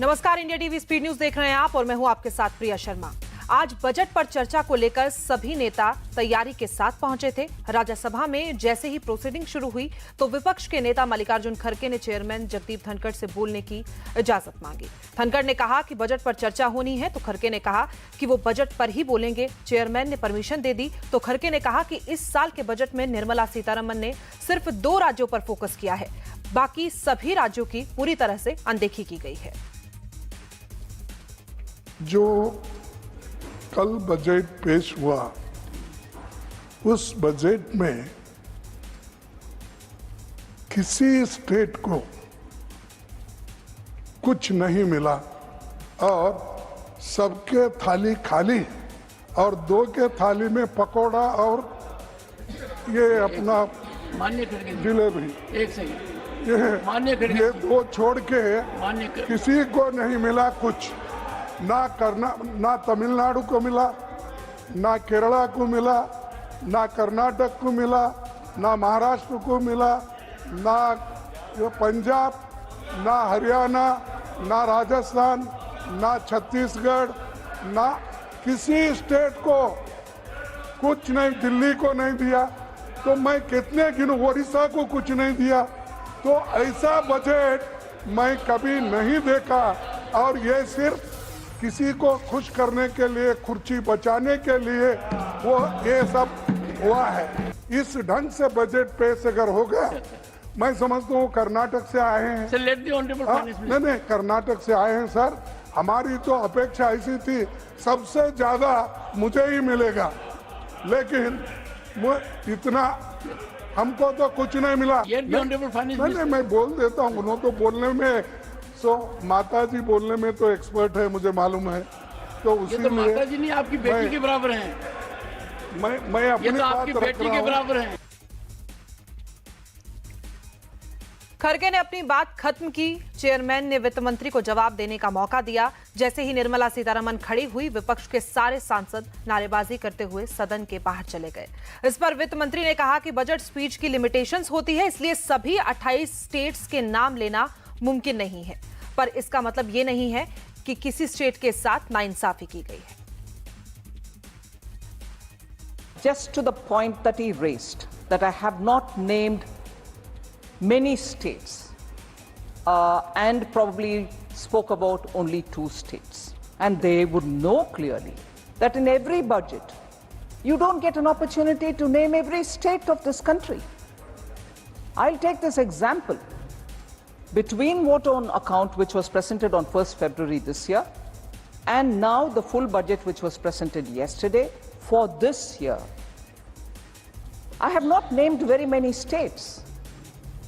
नमस्कार, India TV speed news देख रहे हैं आप और मैं हूं आपके साथ प्रिया शर्मा। आज बजट पर चर्चा को लेकर सभी नेता तैयारी के साथ पहुंचे थे। राज्यसभा में जैसे ही प्रोसीडिंग शुरू हुई तो विपक्ष के नेता मल्लिकार्जुन खड़गे ने चेयरमैन जगदीप धनखड़ से बोलने की इजाजत मांगी। धनखड़ ने कहा कि बजट पर चर्चा होनी है तो खड़गे ने कहा कि वो बजट पर ही बोलेंगे। चेयरमैन ने परमिशन दे दी तो खड़गे ने कहा कि इस साल के बजट में निर्मला सीतारमण ने सिर्फ 2 राज्यों पर फोकस किया है, बाकी सभी राज्यों की पूरी तरह से अनदेखी की गई है। जो कल बजट पेश हुआ उस बजट में किसी स्टेट को कुछ नहीं मिला और सबके थाली खाली और 2 के थाली में पकोड़ा और ये अपना जिलेबी। एक सेकंड, ये 2 छोड़ के किसी को नहीं मिला कुछ। ना तमिलनाडु को मिला, ना केरला को मिला, ना कर्नाटक को मिला, ना महाराष्ट्र को मिला, ना पंजाब, ना हरियाणा, ना राजस्थान, ना छत्तीसगढ़, ना किसी स्टेट को कुछ नहीं। दिल्ली को नहीं दिया तो मैं कितने गिनूं, ओडिशा को कुछ नहीं दिया। तो ऐसा बजट मैं कभी नहीं देखा और ये सिर्फ किसी को खुश करने के लिए, कुर्सी बचाने के लिए वो ये सब हुआ है। इस ढंग से बजट पेश अगर हो गया, मैं समझता हूँ कर्नाटक से आए हैं। नहीं, कर्नाटक से आए हैं सर। हमारी तो अपेक्षा ऐसी थी सबसे ज्यादा मुझे ही मिलेगा, लेकिन इतना हमको तो कुछ नहीं मिला। नहीं, मैं बोल देता हूँ, उन्होंने तो बोलने में माता जी बोलने में तो एक्सपर्ट है, मुझे मालूम है। तो उसी तो माता जी नहीं, आपकी बेटी के बराबर हैं। मैं अपनी ये तो आपकी बेटी के बराबर हैं। खड़गे ने अपनी बात खत्म की। चेयरमैन ने वित्त मंत्री को जवाब देने का मौका दिया। जैसे ही निर्मला सीतारमण खड़ी हुई, विपक्ष के सारे सांसद नारेबाजी करते हुए सदन के बाहर चले गए। इस पर वित्त मंत्री ने कहा कि बजट स्पीच की लिमिटेशंस होती है, इसलिए सभी 28 स्टेट्स के नाम लेना मुमकिन नहीं है, पर इसका मतलब ये नहीं है कि किसी स्टेट के साथ नाइंसाफी की गई है। Just to the point that he raised, that I have not named many states and probably spoke about only 2 states, and they would know clearly that in every budget you don't get an opportunity to name every state of this country. I'll take this example. Between vote on account, which was presented on 1st February this year, and now the full budget which was presented yesterday for this year, I have not named very many states.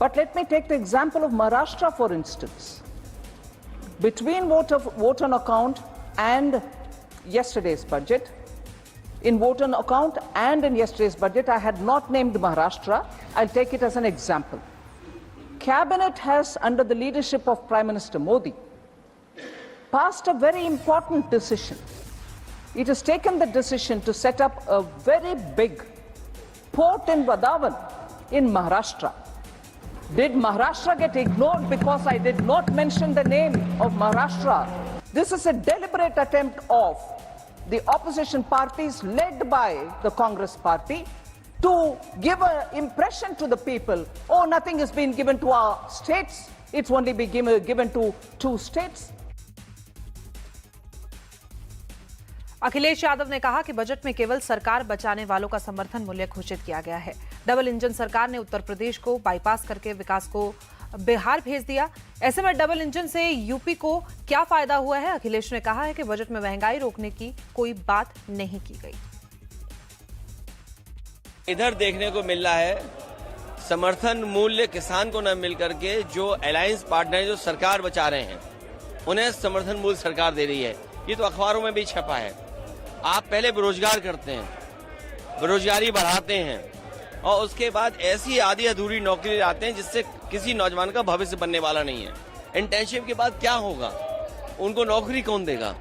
But let me take the example of Maharashtra, for instance. Between vote on account and yesterday's budget, in vote on account and in yesterday's budget, I had not named Maharashtra. I'll take it as an example. Cabinet has, under the leadership of Prime Minister Modi, passed a very important decision. It has taken the decision to set up a very big port in Vadavan in Maharashtra. Did Maharashtra get ignored because I did not mention the name of Maharashtra? This is a deliberate attempt of the opposition parties led by the Congress party to give an impression to the people, oh, nothing has been given to our states, it's only been given to 2 states. Akhilesh Yadav ने कहा कि budget में केवल सरकार बचाने वालों का समर्थन मूल्य घोषित किया गया है। डबल इंजन सरकार ने उत्तर प्रदेश को बाईपास करके विकास को बिहार भेज दिया। ऐसे में डबल इंजन से यूपी को क्या फायदा हुआ है? अखिलेश ने कहा है कि बजट में महंगाई रोकने की कोई बात नहीं की गई। इधर देखने को मिल रहा है समर्थन मूल्य किसान को न मिल करके जो अलायंस पार्टनर जो सरकार बचा रहे हैं उन्हें समर्थन मूल्य सरकार दे रही है। ये तो अखबारों में भी छपा है। आप पहले बेरोजगार करते हैं, बेरोजगारी बढ़ाते हैं और उसके बाद ऐसी आधी अधूरी नौकरी लाते हैं जिससे किसी नौजवान का भविष्य बनने वाला नहीं है। इंटर्नशिप के बाद क्या होगा, उनको नौकरी कौन देगा?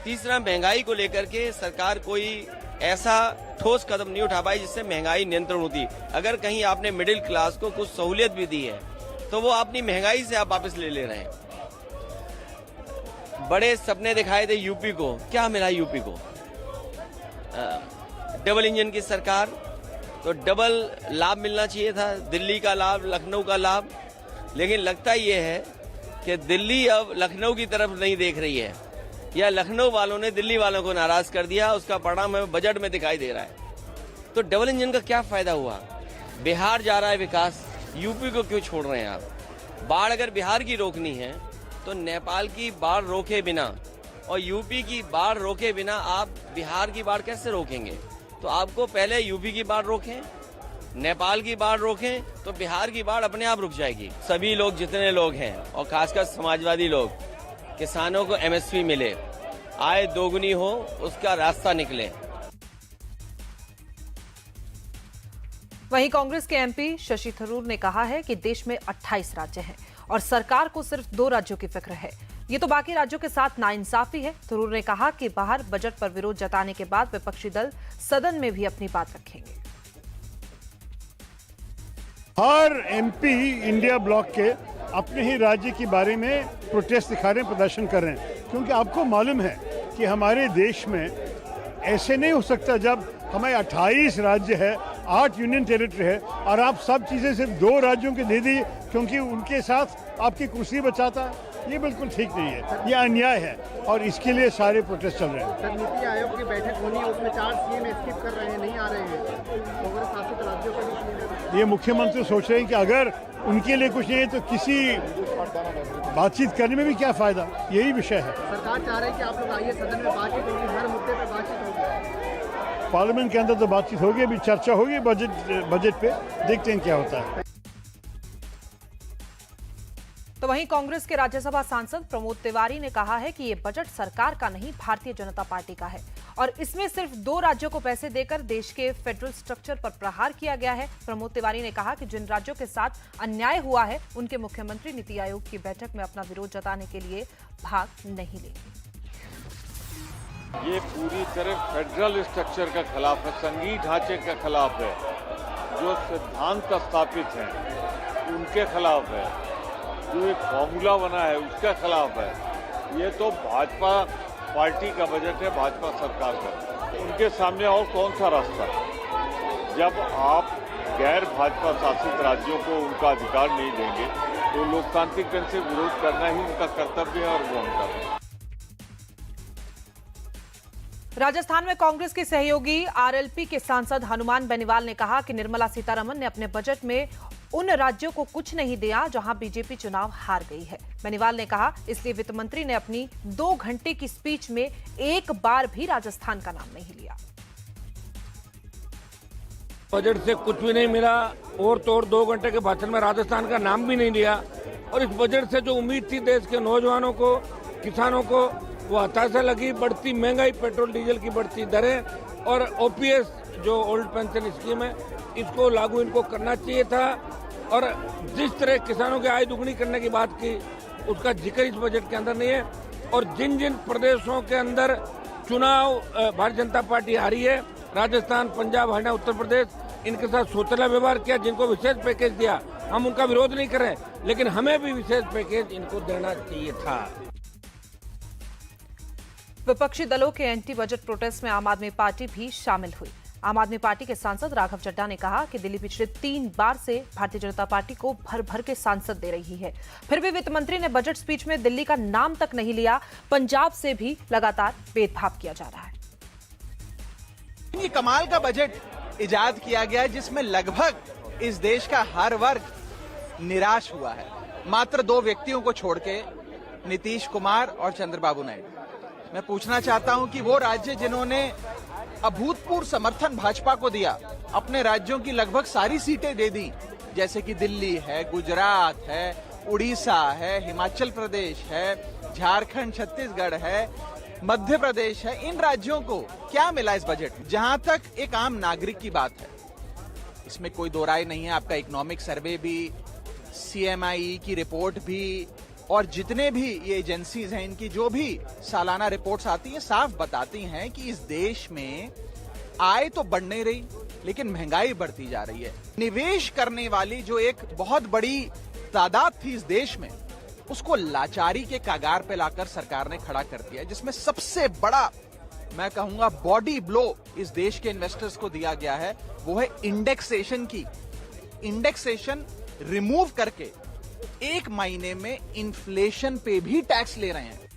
तीसरा, महंगाई को लेकर के सरकार कोई ऐसा ठोस कदम नहीं उठा पाई जिससे महंगाई नियंत्रण होती। अगर कहीं आपने मिडिल क्लास को कुछ सहूलियत भी दी है तो वो अपनी महंगाई से आप वापस ले रहे हैं। बड़े सपने दिखाए थे यूपी को, क्या मिला यूपी को? डबल इंजन की सरकार, तो डबल लाभ मिलना चाहिए था, दिल्ली का लाभ, लखनऊ का लाभ। लेकिन लगता ये है कि दिल्ली अब लखनऊ की तरफ नहीं देख रही है, या लखनऊ वालों ने दिल्ली वालों को नाराज कर दिया। उसका परिणाम हमें बजट में दिखाई दे रहा है। तो डबल इंजन का क्या फायदा हुआ? बिहार जा रहा है विकास, यूपी को क्यों छोड़ रहे हैं आप? बाढ़ अगर बिहार की रोकनी है तो नेपाल की बाढ़ रोके बिना और यूपी की बाढ़ रोके बिना आप बिहार की बाढ़ कैसे रोकेंगे? तो आपको पहले यूपी की बाढ़ रोकें, नेपाल की बाढ़ रोकें, तो बिहार की बाढ़ अपने आप रुक जाएगी। सभी लोग, जितने लोग हैं, और खासकर समाजवादी लोग, किसानों को एमएसपी मिले, आय दोगुनी हो, उसका रास्ता निकले। वहीं कांग्रेस के एमपी शशि थरूर ने कहा है कि देश में 28 राज्य हैं और सरकार को सिर्फ 2 राज्यों की फिक्र है। ये तो बाकी राज्यों के साथ नाइंसाफी है। थरूर ने कहा कि बाहर बजट पर विरोध जताने के बाद विपक्षी दल सदन में भी अपनी बात रखेंगे। हर एमपी इंडिया ब्लॉक के अपने ही राज्य के बारे में प्रोटेस्ट दिखा रहे हैं, प्रदर्शन कर रहे हैं, क्योंकि आपको मालूम है कि हमारे देश में ऐसे नहीं हो सकता जब हमें 28 राज्य है, 8 यूनियन टेरिटरी है और आप सब चीज़ें सिर्फ 2 राज्यों के दे दी क्योंकि उनके साथ आपकी कुर्सी बचाता है। ये बिल्कुल ठीक नहीं है, ये अन्याय है और इसके लिए सारे प्रोटेस्ट चल रहे हैं। सर, नीति आयोग की बैठक होनी है, उसमें 4 सीएम स्किप कर रहे हैं, नहीं आ रहे हैं। कांग्रेस शासित राज्यों के भी ये मुख्यमंत्री सोच रहे हैं कि अगर उनके लिए कुछ नहीं है तो किसी बातचीत करने में भी क्या फायदा, यही विषय है। सरकार चाह रही है कि आप लोग आइए, सदन में बातचीत होगी, हर मुद्दे पर बातचीत होगी। पार्लियामेंट के अंदर तो बातचीत होगी, अभी चर्चा होगी बजट पे, देखते हैं क्या होता है। तो वहीं कांग्रेस के राज्यसभा सांसद प्रमोद तिवारी ने कहा है कि ये बजट सरकार का नहीं, भारतीय जनता पार्टी का है और इसमें सिर्फ 2 राज्यों को पैसे देकर देश के फेडरल स्ट्रक्चर पर प्रहार किया गया है। प्रमोद तिवारी ने कहा कि जिन राज्यों के साथ अन्याय हुआ है उनके मुख्यमंत्री नीति आयोग की बैठक में अपना विरोध जताने के लिए भाग नहीं लेंगे। ये पूरी तरह फेडरल स्ट्रक्चर का खिलाफ है, संघीय ढांचे के खिलाफ है, जो सिद्धांत स्थापित हैं उनके खिलाफ है, जो एक फॉर्मूला बना है उसके खिलाफ है। ये तो भाजपा पार्टी का बजट है, भाजपा सरकार का। उनके सामने और कौन सा रास्ता है? जब आप गैर भाजपा शासित राज्यों को उनका अधिकार नहीं देंगे तो लोकतांत्रिक ढंग से विरोध करना ही उनका कर्तव्य है और वो हम कर रहे हैं। राजस्थान में कांग्रेस के सहयोगी आरएलपी के सांसद हनुमान बेनीवाल ने कहा कि निर्मला सीतारमण ने अपने बजट में उन राज्यों को कुछ नहीं दिया जहां बीजेपी चुनाव हार गई है। बेनीवाल ने कहा इसलिए वित्त मंत्री ने अपनी 2 घंटे की स्पीच में एक बार भी राजस्थान का नाम नहीं लिया। बजट से कुछ भी नहीं मिला और तो और 2 घंटे के भाषण में राजस्थान का नाम भी नहीं लिया। और इस बजट से जो उम्मीद थी देश के नौजवानों को, किसानों को, वो हताशा लगी। बढ़ती महंगाई, पेट्रोल डीजल की बढ़ती दरें और ओपीएस जो ओल्ड पेंशन स्कीम है, इसको लागू इनको करना चाहिए था। और जिस तरह किसानों की आय दुगनी करने की बात की, उसका जिक्र इस बजट के अंदर नहीं है। और जिन जिन प्रदेशों के अंदर चुनाव भारतीय जनता पार्टी हारी है, राजस्थान, पंजाब, हरियाणा, उत्तर प्रदेश, इनके साथ सोचना व्यवहार किया, जिनको विशेष पैकेज दिया, हम उनका विरोध नहीं कर रहे, लेकिन हमें भी विशेष पैकेज इनको देना चाहिए था। विपक्षी दलों के एंटी बजट प्रोटेस्ट में आम आदमी पार्टी भी शामिल हुई। आम आदमी पार्टी के सांसद राघव चड्ढा ने कहा कि दिल्ली पिछले 3 बार से भारतीय जनता पार्टी को भर भर के सांसद दे रही है, फिर भी वित्त मंत्री ने बजट स्पीच में दिल्ली का नाम तक नहीं लिया। पंजाब से भी लगातार भेदभाव किया जा रहा है। ये कमाल का बजट इजाद किया गया जिसमें लगभग इस देश का हर वर्ग निराश हुआ है, मात्र 2 व्यक्तियों को छोड़ के, नीतीश कुमार और चंद्रबाबू नायडू। मैं पूछना चाहता हूं कि वो राज्य जिन्होंने अभूतपूर्व समर्थन भाजपा को दिया, अपने राज्यों की लगभग सारी सीटें दे दी, जैसे कि दिल्ली है, गुजरात है, उड़ीसा है, हिमाचल प्रदेश है, झारखंड, छत्तीसगढ़ है, मध्य प्रदेश है, इन राज्यों को क्या मिला इस बजट में? जहां तक एक आम नागरिक की बात है, इसमें कोई दो राय नहीं है। आपका इकोनॉमिक सर्वे भी, सीएमआई की रिपोर्ट भी और जितने भी ये एजेंसीज हैं, इनकी जो भी सालाना रिपोर्ट्स आती हैं, साफ बताती हैं कि इस देश में आय तो बढ़ नहीं रही, लेकिन महंगाई बढ़ती जा रही है। निवेश करने वाली जो एक बहुत बड़ी तादाद थी इस देश में, उसको लाचारी के कगार पे लाकर सरकार ने खड़ा कर दिया, जिसमें सबसे बड़ा मैं कहूंगा बॉडी ब्लो इस देश के इन्वेस्टर्स को दिया गया है वो है इंडेक्सेशन की। इंडेक्सेशन रिमूव करके 1 महीने में इन्फ्लेशन पे भी टैक्स ले रहे हैं।